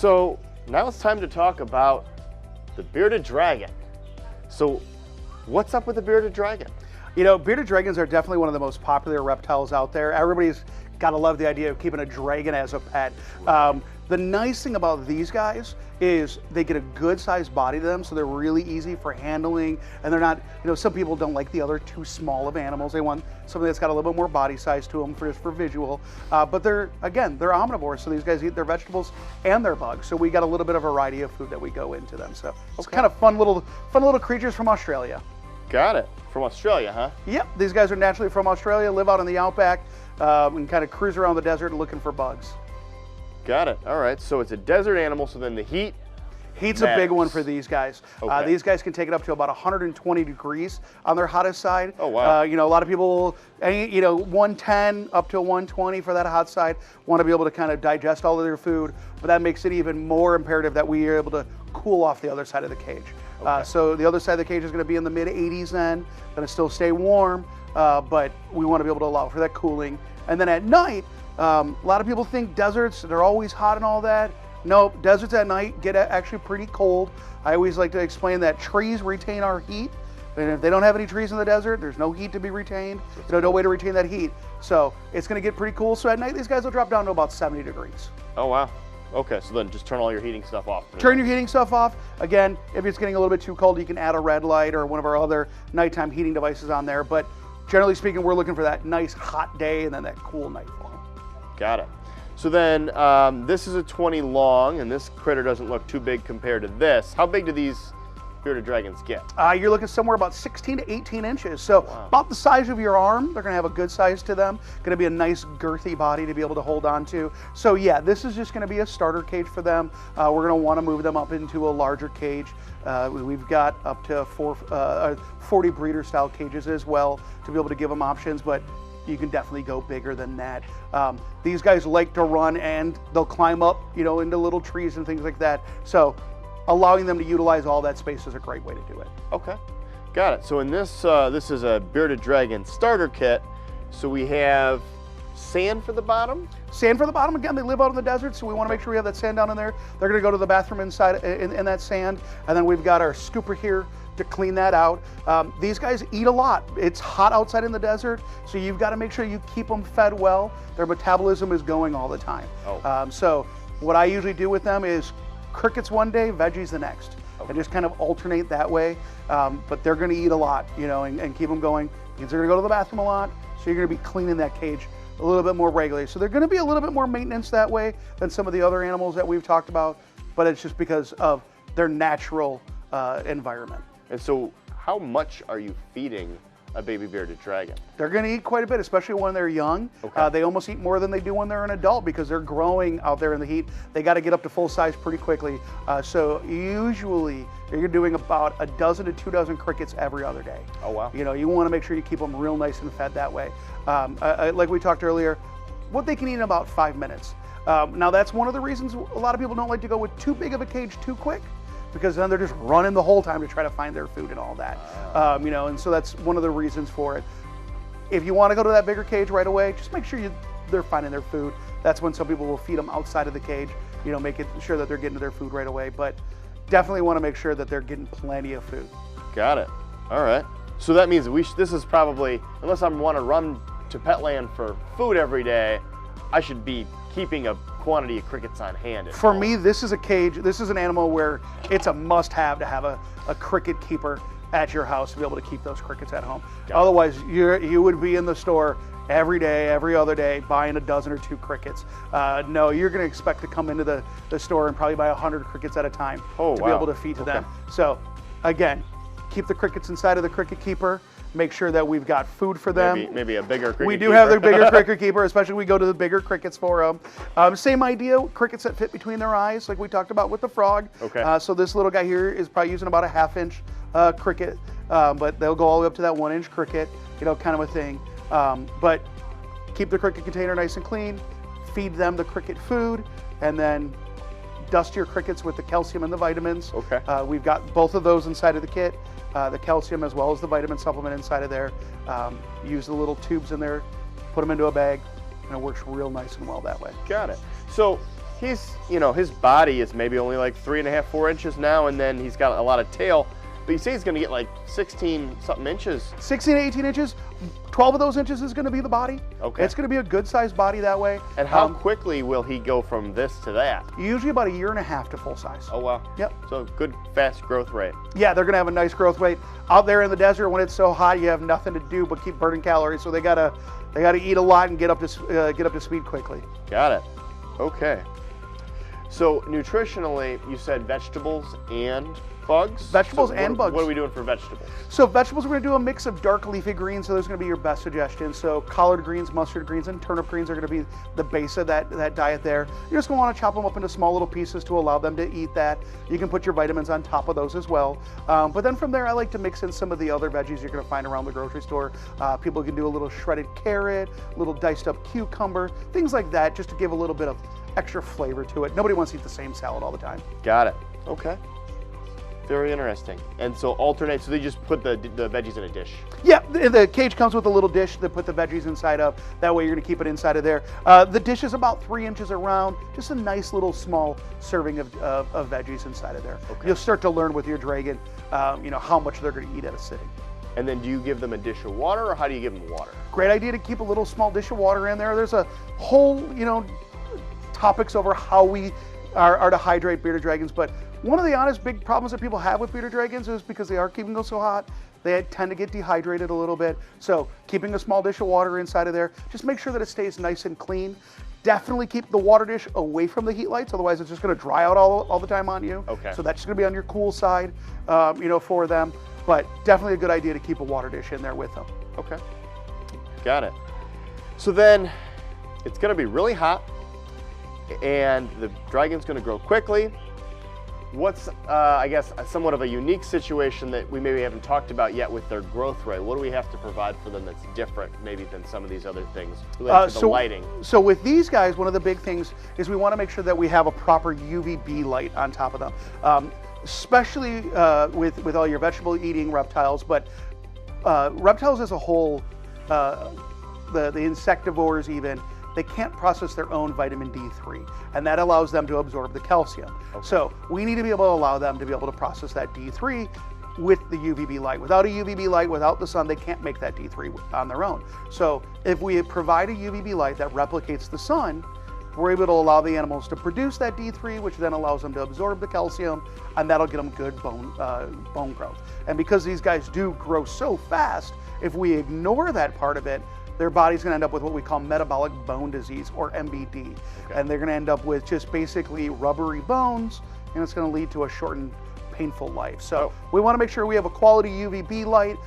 So now it's time to talk about the bearded dragon. So what's up with the bearded dragon? You know, bearded dragons are definitely one of the most popular reptiles out there. Everybody's got to love the idea of keeping a dragon as a pet. The nice thing about these guys is they get a good sized body to them, so they're really easy for handling, and they're not, you know, some people don't like the other too small of animals. They want something that's got a little bit more body size to them just for visual. But they're omnivores, so these guys eat their vegetables and their bugs. So we got a little bit of variety of food that we go into them. So it's kind of fun little creatures from Australia. Got it. From Australia, huh? Yep, these guys are naturally from Australia, live out in the outback, and kind of cruise around the desert looking for bugs. Got it. All right, so it's a desert animal, so then the Heat's a big one for these guys. Okay. These guys can take it up to about 120 degrees on their hottest side. Oh, wow. You know, a lot of people, 110 up to 120 for that hot side, want to be able to kind of digest all of their food, but that makes it even more imperative that we are able to cool off the other side of the cage. So the other side of the cage is going to be in the mid 80s then, going to still stay warm, but we want to be able to allow for that cooling. And then at night, a lot of people think deserts, they're always hot and all that. Nope, deserts at night get actually pretty cold. I always like to explain that trees retain our heat. And if they don't have any trees in the desert, there's no heat to be retained. No way to retain that heat. So it's going to get pretty cool. So at night, these guys will drop down to about 70 degrees. Oh, wow. Okay, so then just turn all your heating stuff off. Turn your heating stuff off. Again, if it's getting a little bit too cold, you can add a red light or one of our other nighttime heating devices on there. But generally speaking, we're looking for that nice hot day and then that cool night for them. Got it. So then this is a 20 long, and this critter doesn't look too big compared to this. How big do these bearded dragons get? You're looking somewhere about 16 to 18 inches. So about the size of your arm. They're going to have a good size to them. Going to be a nice girthy body to be able to hold on to. So yeah, this is just going to be a starter cage for them. We're going to want to move them up into a larger cage. We've got up to 40 breeder style cages as well to be able to give them options, but you can definitely go bigger than that. These guys like to run and they'll climb up, into little trees and things like that. So allowing them to utilize all that space is a great way to do it. Okay, got it. So in this, this is a bearded dragon starter kit. So we have sand for the bottom? Sand for the bottom. Again, they live out in the desert, so we want to make sure we have that sand down in there. They're going to go to the bathroom inside in that sand. And then we've got our scooper here to clean that out. These guys eat a lot. It's hot outside in the desert, so you've got to make sure you keep them fed well. Their metabolism is going all the time. So what I usually do with them is crickets one day, veggies the next. And just kind of alternate that way. But they're going to eat a lot, and keep them going. Because they're going to go to the bathroom a lot, so you're going to be cleaning that cage a little bit more regularly. So they're going to be a little bit more maintenance that way than some of the other animals that we've talked about, but it's just because of their natural environment. And so how much are you feeding a baby bearded dragon? They're going to eat quite a bit, especially when they're young. They almost eat more than they do when they're an adult because they're growing out there in the heat. They got to get up to full size pretty quickly. So usually you're doing about a dozen to 2 dozen crickets every other day. Oh, wow. You want to make sure you keep them real nice and fed that way. Like we talked earlier, what they can eat in about 5 minutes. Now that's one of the reasons a lot of people don't like to go with too big of a cage too quick, because then they're just running the whole time to try to find their food and all that. And so that's one of the reasons for it. If you want to go to that bigger cage right away, just make sure they're finding their food. That's when some people will feed them outside of the cage, making sure that they're getting to their food right away. But definitely want to make sure that they're getting plenty of food. Got it. All right. So that means this is probably, unless I want to run to Petland for food every day, I should be keeping a quantity of crickets on hand. For me, this is a cage. This is an animal where it's a must-have to have a cricket keeper at your house to be able to keep those crickets at home. Otherwise, you would be in the store every day, every other day, buying a dozen or 2 crickets. No, you're going to expect to come into the store and probably buy 100 crickets at a time to be able to feed to them. So, again, keep the crickets inside of the cricket keeper. Make sure that we've got food for them. Maybe a bigger cricket keeper. We do have the bigger cricket keeper, especially when we go to the bigger crickets for them. Same idea, crickets that fit between their eyes, like we talked about with the frog. So this little guy here is probably using about a 1/2 inch cricket, but they'll go all the way up to that 1 inch cricket, kind of a thing. But keep the cricket container nice and clean, feed them the cricket food, and then dust your crickets with the calcium and the vitamins. We've got both of those inside of the kit. The calcium as well as the vitamin supplement inside of there. Use the little tubes in there, put them into a bag, and it works real nice and well that way. Got it. So you know, his body is maybe only like 3.5, 4 inches now, and then he's got a lot of tail. But you say he's going to get like 16 something inches. 16 to 18 inches. 12 of those inches is going to be the body. Okay. It's going to be a good sized body that way. And how quickly will he go from this to that? Usually about 1.5 years to full size. Oh, wow. Yep. So good, fast growth rate. Yeah, they're going to have a nice growth rate. Out there in the desert when it's so hot, you have nothing to do but keep burning calories. So they gotta eat a lot and get up to speed quickly. Got it. Okay. So nutritionally, you said vegetables and bugs? Vegetables and bugs. What are we doing for vegetables? So vegetables, we're going to do a mix of dark leafy greens. So those are going to be your best suggestions. So collard greens, mustard greens, and turnip greens are going to be the base of that diet there. You're just going to want to chop them up into small little pieces to allow them to eat that. You can put your vitamins on top of those as well. But then from there, I like to mix in some of the other veggies you're going to find around the grocery store. People can do a little shredded carrot, a little diced up cucumber, things like that, just to give a little bit of extra flavor to it. Nobody wants to eat the same salad all the time. Got it. Okay. Very interesting. And so alternate, so they just put the veggies in a dish? Yeah, the cage comes with a little dish to put the veggies inside of. That way you're going to keep it inside of there. The dish is about 3 inches around, just a nice little small serving of veggies inside of there. Okay. You'll start to learn with your dragon, you know, how much they're going to eat at a sitting. And then do you give them a dish of water, or how do you give them water? Great idea to keep a little small dish of water in there. There's a whole, you know, topics over how we are to hydrate bearded dragons, but one of the honest big problems that people have with bearded dragons is because they are keeping them so hot, they tend to get dehydrated a little bit. So keeping a small dish of water inside of there, just make sure that it stays nice and clean. Definitely keep the water dish away from the heat lights, otherwise it's just going to dry out all the time on you. Okay. So that's just going to be on your cool side, you know, for them. But definitely a good idea to keep a water dish in there with them. Okay. Got it. So then it's going to be really hot, and the dragon's going to grow quickly. What's, I guess, somewhat of a unique situation that we maybe haven't talked about yet with their growth rate? What do we have to provide for them that's different maybe than some of these other things related to the lighting? So with these guys, one of the big things is we want to make sure that we have a proper UVB light on top of them, especially with all your vegetable-eating reptiles, but reptiles as a whole, the insectivores even, they can't process their own vitamin D3, and that allows them to absorb the calcium. Okay. So we need to be able to allow them to be able to process that D3 with the UVB light. Without a UVB light, without the sun, they can't make that D3 on their own. So if we provide a UVB light that replicates the sun, we're able to allow the animals to produce that D3, which then allows them to absorb the calcium, and that'll get them good bone growth. And because these guys do grow so fast, if we ignore that part of it, their body's going to end up with what we call metabolic bone disease, or MBD. Okay. And they're going to end up with just basically rubbery bones, and it's going to lead to a shortened, painful life. So we want to make sure we have a quality UVB light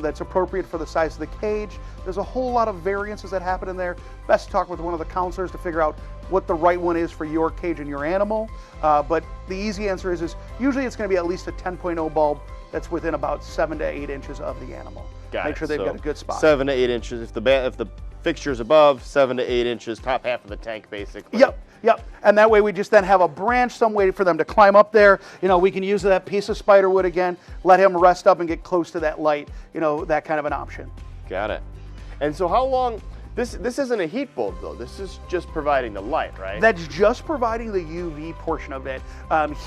that's appropriate for the size of the cage. There's a whole lot of variances that happen in there. Best to talk with one of the counselors to figure out what the right one is for your cage and your animal. But the easy answer is usually it's going to be at least a 10.0 bulb that's within about 7 to 8 inches of the animal. Make sure they've got a good spot. 7 to 8 inches. If the fixture's above, 7 to 8 inches, top half of the tank, basically. Yep. And that way we just then have a branch, some way for them to climb up there. You know, we can use that piece of spider wood again, let him rest up and get close to that light. You know, that kind of an option. Got it. And so how long? This isn't a heat bulb though. This is just providing the light, right? That's just providing the UV portion of it.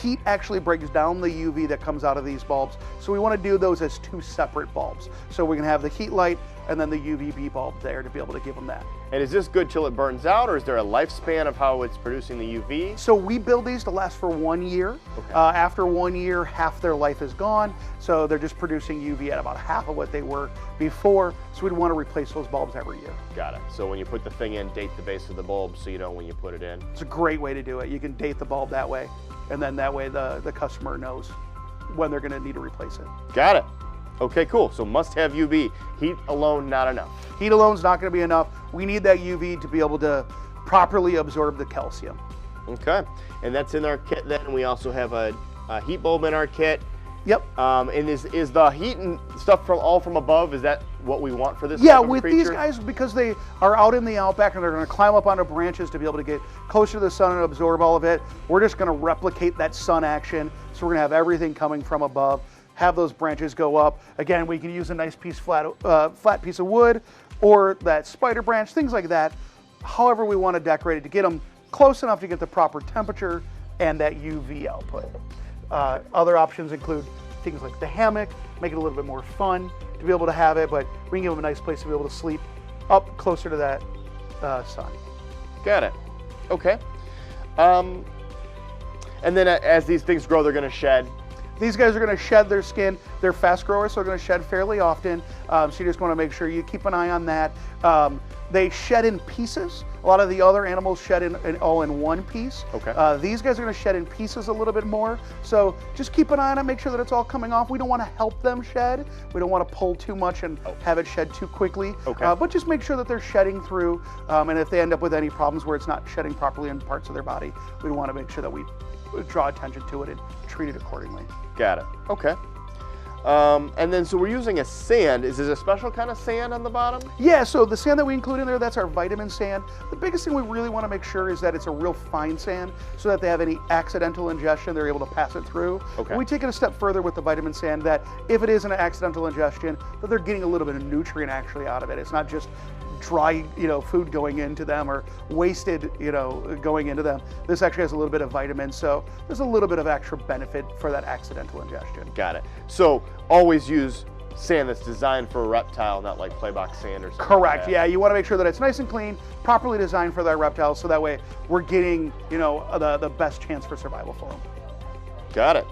Heat actually breaks down the UV that comes out of these bulbs. So we want to do those as 2 separate bulbs. So we can have the heat light and then the UVB bulb there to be able to give them that. And is this good till it burns out, or is there a lifespan of how it's producing the UV? So we build these to last for 1 year. Okay. After 1 year, half their life is gone. So they're just producing UV at about half of what they were before. So we'd want to replace those bulbs every year. Got it. So when you put the thing in, date the base of the bulb so you know when you put it in. It's a great way to do it. You can date the bulb that way, and then that way the customer knows when they're going to need to replace it. Got it. Okay, cool. So must have UV. Heat alone, not enough. Heat alone is not going to be enough. We need that UV to be able to properly absorb the calcium. Okay, and that's in our kit then. We also have a heat bulb in our kit. Yep. And is the heat and stuff from above, is that what we want for this Yeah, type of with creature? these guys, because they are out in the outback and they're going to climb up onto branches to be able to get closer to the sun and absorb all of it, we're just going to replicate that sun action. So we're going to have everything coming from above, have those branches go up. Again, we can use a nice piece, flat piece of wood, or that spider branch, things like that. However we want to decorate it to get them close enough to get the proper temperature and that UV output. Other options include things like the hammock, make it a little bit more fun to be able to have it, but we can give them a nice place to be able to sleep up closer to that sun. Got it. Okay. And then as these things grow, they're going to shed. These guys are going to shed their skin. They're fast growers, so they're going to shed fairly often. So you just want to make sure you keep an eye on that. They shed in pieces. A lot of the other animals shed all in one piece. Okay. These guys are going to shed in pieces a little bit more. So just keep an eye on it, make sure that it's all coming off. We don't want to help them shed. We don't want to pull too much and have it shed too quickly. Okay. But just make sure that they're shedding through. And if they end up with any problems where it's not shedding properly in parts of their body, we want to make sure that we draw attention to it and treat it accordingly. Got it. Okay. And then, so we're using a sand. Is this a special kind of sand on the bottom? Yeah, so the sand that we include in there, that's our vitamin sand. The biggest thing we really want to make sure is that it's a real fine sand so that they have any accidental ingestion, they're able to pass it through. Okay. And we take it a step further with the vitamin sand that if it is an accidental ingestion, that they're getting a little bit of nutrient actually out of it. It's not just dry, food going into them or wasted, going into them. This actually has a little bit of vitamins, so there's a little bit of extra benefit for that accidental ingestion. Got it. So always use sand that's designed for a reptile, not like play box sand or something. Correct. Like that. Yeah, you want to make sure that it's nice and clean, properly designed for that reptile, so that way we're getting, the best chance for survival for them. Got it.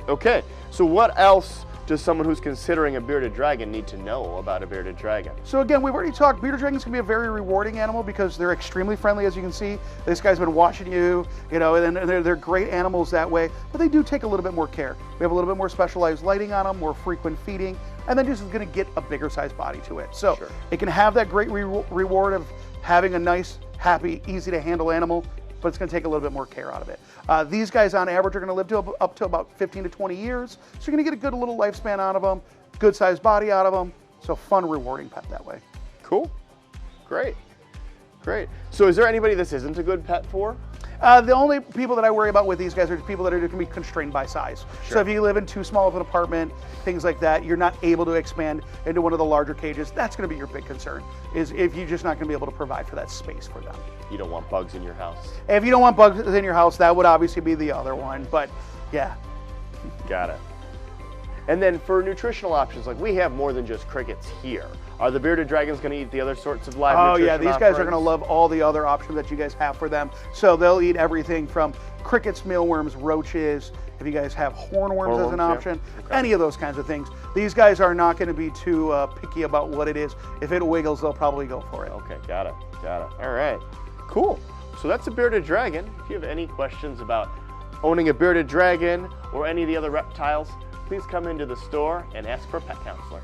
Okay. So what else does someone who's considering a bearded dragon need to know about a bearded dragon? So again, we've already talked, bearded dragons can be a very rewarding animal because they're extremely friendly, as you can see. This guy's been watching you, and they're great animals that way, but they do take a little bit more care. We have a little bit more specialized lighting on them, more frequent feeding, and then just going to get a bigger size body to it. So Sure. It can have that great reward of having a nice, happy, easy to handle animal, but it's going to take a little bit more care out of it. These guys on average are going to live up to about 15 to 20 years, so you're going to get a good little lifespan out of them, good sized body out of them, so fun, rewarding pet that way. Cool. Great. Great. So is there anybody this isn't a good pet for? The only people that I worry about with these guys are people that are going to be constrained by size. Sure. So if you live in too small of an apartment, things like that, you're not able to expand into one of the larger cages, that's going to be your big concern, is if you're just not going to be able to provide for that space for them. You don't want bugs in your house. If you don't want bugs in your house, that would obviously be the other one, but yeah. Got it. And then for nutritional options, like we have more than just crickets here. Are the bearded dragons going to eat the other sorts of live nutrition yeah, these guys are offerings? going to love all the other options that you guys have for them. So they'll eat everything from crickets, mealworms, roaches, if you guys have hornworms as an option, Okay. any of those kinds of things. These guys are not going to be too picky about what it is. If it wiggles, they'll probably go for it. Okay, got it. Got it. All right. Cool. So that's a bearded dragon. If you have any questions about owning a bearded dragon or any of the other reptiles, please come into the store and ask for a pet counselor.